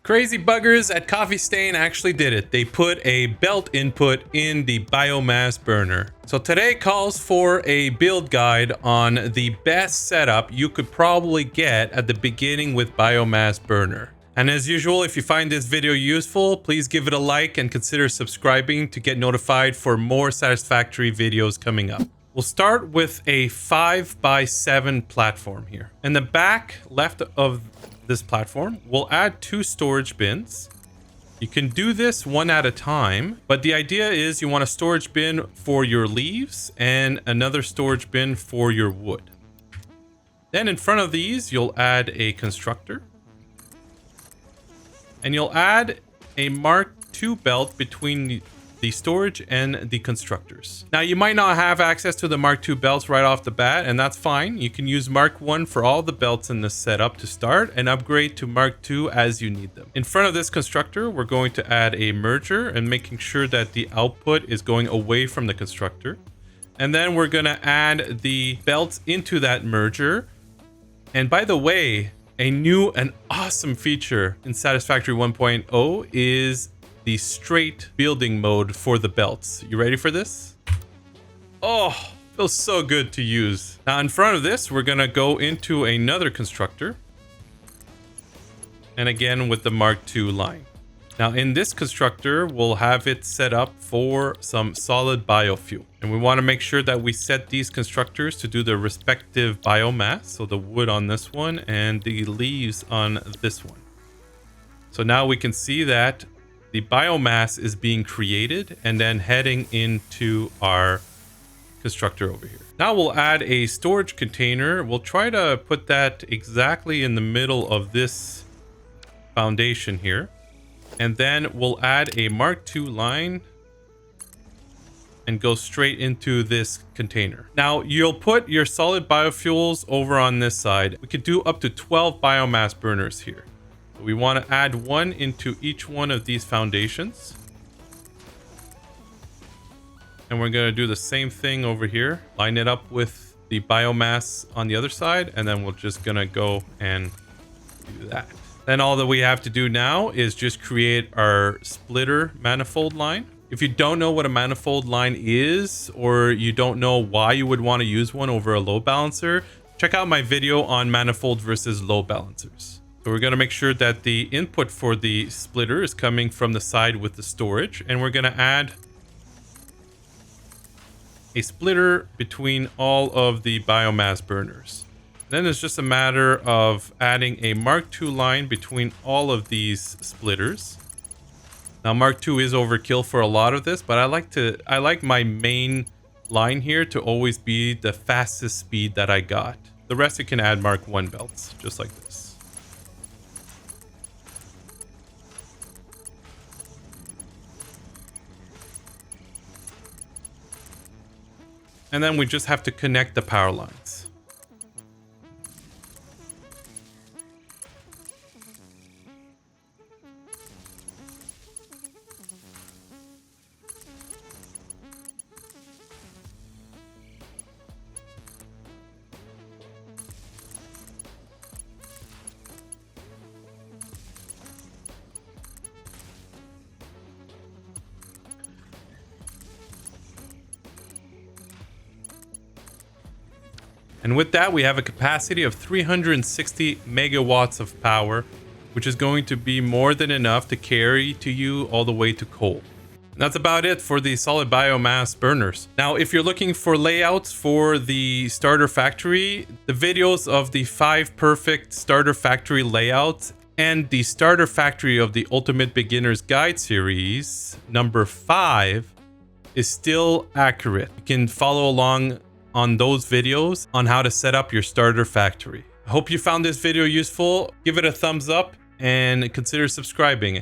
Crazy buggers at Coffee Stain actually did it. They put a belt input in the biomass burner. So today calls for a build guide on the best setup you could probably get at the beginning with biomass burner. And as usual, if you find this video useful, please give it a like and consider subscribing to get notified for more Satisfactory videos coming up. We'll start with a 5x7 platform here. In the back left of this platform, we'll add 2 storage bins. You can do this one at a time, but the idea is you want a storage bin for your leaves and another storage bin for your wood. Then in front of these, you'll add a constructor. And you'll add a Mark II belt between the storage and the constructors. Now, you might not have access to the Mark II belts right off the bat, and that's fine. You can use Mark I for all the belts in this setup to start and upgrade to Mark II as you need them. In front of this constructor, we're going to add a merger and making sure that the output is going away from the constructor. And then we're going to add the belts into that merger. And by the way, a new and awesome feature in Satisfactory 1.0 is the straight building mode for the belts. You ready for this? Oh, feels so good to use. Now in front of this, we're gonna go into another constructor. And again with the Mark II line. Now in this constructor, we'll have it set up for some solid biofuel. And we want to make sure that we set these constructors to do the respective biomass. So the wood on this one and the leaves on this one. So now we can see that the biomass is being created and then heading into our constructor over here. Now we'll add a storage container. We'll try to put that exactly in the middle of this foundation here. And then we'll add a Mark II line and go straight into this container. Now you'll put your solid biofuels over on this side. We could do up to 12 biomass burners here. We want to add one into each one of these foundations. And we're going to do the same thing over here. Line it up with the biomass on the other side. And then we're just going to go and do that. Then all that we have to do now is just create our splitter manifold line. If you don't know what a manifold line is, or you don't know why you would want to use one over a load balancer, check out my video on manifold versus load balancers. So we're going to make sure that the input for the splitter is coming from the side with the storage. And we're going to add a splitter between all of the biomass burners. Then it's just a matter of adding a Mark II line between all of these splitters. Now Mark II is overkill for a lot of this, but I like my main line here to always be the fastest speed that I got. The rest you can add Mark I belts, just like this. And then we just have to connect the power lines. And with that, we have a capacity of 360 megawatts of power, which is going to be more than enough to carry to you all the way to coal. And that's about it for the solid biomass burners. Now, if you're looking for layouts for the starter factory, the videos of the 5 perfect starter factory layouts and the starter factory of the Ultimate Beginner's Guide series, number 5, is still accurate. You can follow along on those videos on how to set up your starter factory. I hope you found this video useful. Give it a thumbs up and consider subscribing.